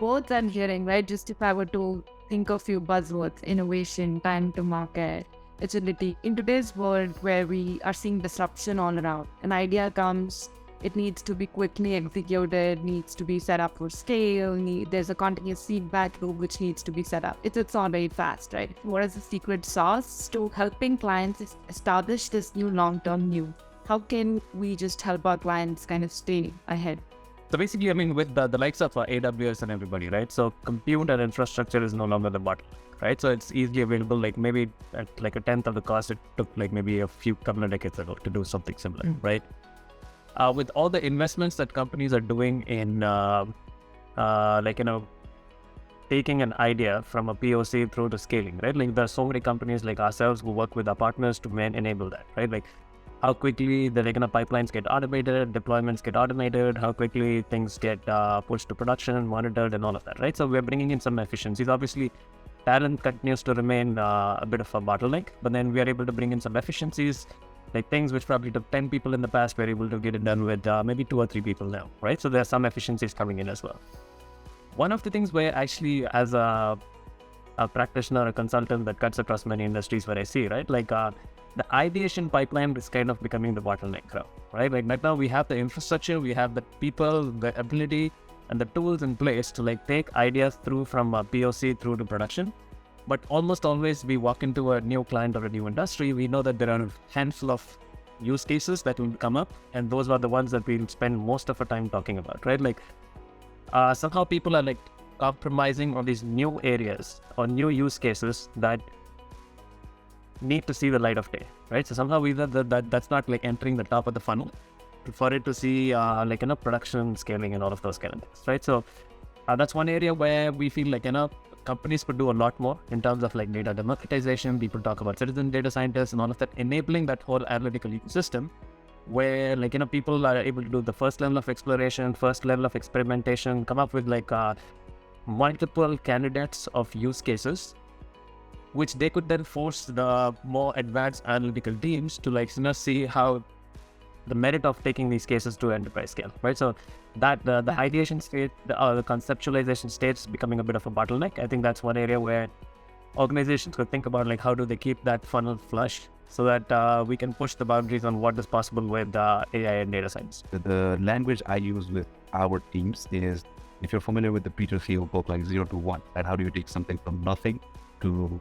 words I'm hearing, right? Just if I were to think of few buzzwords, innovation, time to market, agility. In today's world where we are seeing disruption all around, an idea comes, it needs to be quickly executed, needs to be set up for scale, there's a continuous feedback loop which needs to be set up. It's all very fast, right? What is the secret sauce to helping clients establish this new long-term view? How can we just help our clients kind of stay ahead? So basically, I mean, with the likes of AWS and everybody, right? So compute and infrastructure is no longer the bottleneck, right? So it's easily available, like maybe at like a tenth of the cost it took like maybe a couple of decades ago to do something similar, right? With all the investments that companies are doing in, taking an idea from a POC through to scaling, right? Like there's so many companies like ourselves who work with our partners to enable that, right? Like how quickly the pipelines get automated, deployments get automated, how quickly things get pushed to production, monitored, and all of that, right? So we're bringing in some efficiencies. Obviously, talent continues to remain a bit of a bottleneck, but then we are able to bring in some efficiencies, like things which probably took 10 people in the past, we're able to get it done with maybe 2 or 3 people now, right? So there's some efficiencies coming in as well. One of the things where actually as a practitioner, a consultant that cuts across many industries where I see, right? Like the ideation pipeline is kind of becoming the bottleneck, right? Like right now we have the infrastructure, we have the people, the ability and the tools in place to like take ideas through from a POC through to production. But almost always we walk into a new client or a new industry, we know that there are a handful of use cases that will come up, and those are the ones that we'll spend most of our time talking about, right? Like somehow people are like compromising on these new areas or new use cases that need to see the light of day, right? So somehow either that's not like entering the top of the funnel for it to see production, scaling, and all of those kind of things, right? So that's one area where we feel like companies could do a lot more in terms of like data democratization. People talk about citizen data scientists and all of that, enabling that whole analytical ecosystem where people are able to do the first level of exploration, first level of experimentation, come up with like multiple candidates of use cases, which they could then force the more advanced analytical teams to like see how the merit of taking these cases to enterprise scale, right? So that the ideation state, the conceptualization state is becoming a bit of a bottleneck. I think that's one area where organizations could think about like how do they keep that funnel flush so that we can push the boundaries on what is possible with AI and data science. The language I use with our teams is, if you're familiar with the Peter Thiel book, like 0 to 1, and how do you take something from nothing to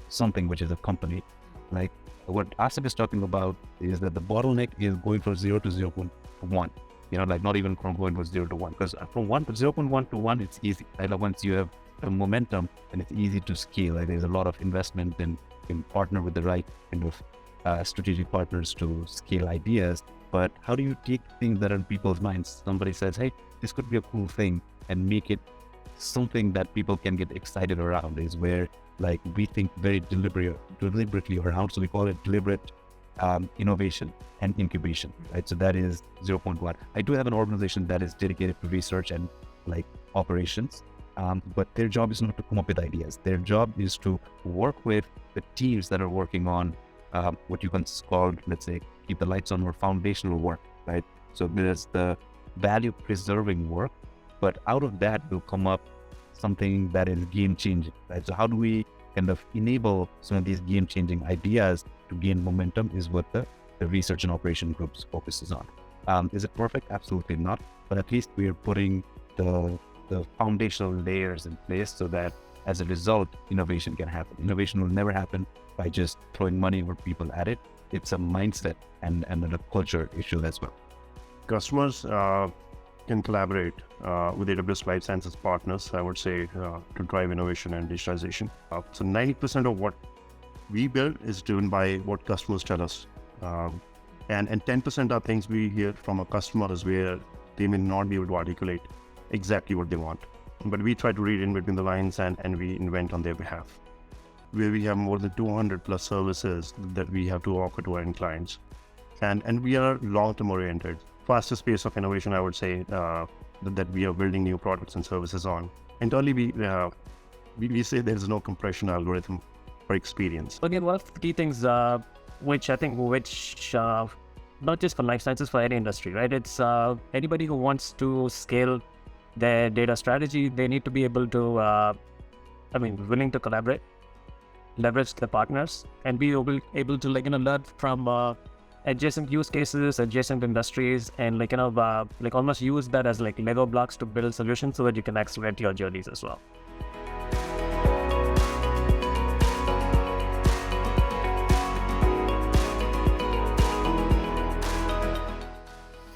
something which is a company, like what Asif is talking about is that the bottleneck is going from 0 to 0.1, like not even from going from 0 to 1, because from 0.1 to 1, it's easy. Right? Like once you have the momentum, and it's easy to scale. Like there's a lot of investment and you can partner with the right kind of strategic partners to scale ideas. But how do you take things that are in people's minds? Somebody says, hey, this could be a cool thing, and make it something that people can get excited around, is where like we think very deliberately around. So we call it deliberate innovation and incubation, right? So that is 0.1. I do have an organization that is dedicated to research and like operations, but their job is not to come up with ideas. Their job is to work with the teams that are working on what you can call, let's say, keep the lights on, or foundational work, right? So there's the value preserving work, but out of that will come up something that is game changing, right? So how do we kind of enable some of these game changing ideas to gain momentum is what the research and operation groups focuses on. Is it perfect? Absolutely not. But at least we are putting the foundational layers in place so that as a result, innovation can happen. Innovation will never happen by just throwing money or people at it. It's a mindset and a culture issue as well. Customers can collaborate with AWS Life Sciences partners, I would say, to drive innovation and digitalization. So 90% of what we build is driven by what customers tell us. And 10% are things we hear from our customers where they may not be able to articulate exactly what they want. But we try to read in between the lines and we invent on their behalf. Where we have more than 200 plus services that we have to offer to our end clients. And we are long-term oriented. Fastest pace of innovation, I would say, that we are building new products and services on. Internally, we say there's no compression algorithm for experience. Again, one of the key things which not just for life sciences, for any industry, right? It's anybody who wants to scale their data strategy, they need to be able to, willing to collaborate, leverage the partners, and be able to learn from adjacent use cases, adjacent industries, and almost use that as Lego blocks to build solutions so that you can accelerate your journeys as well.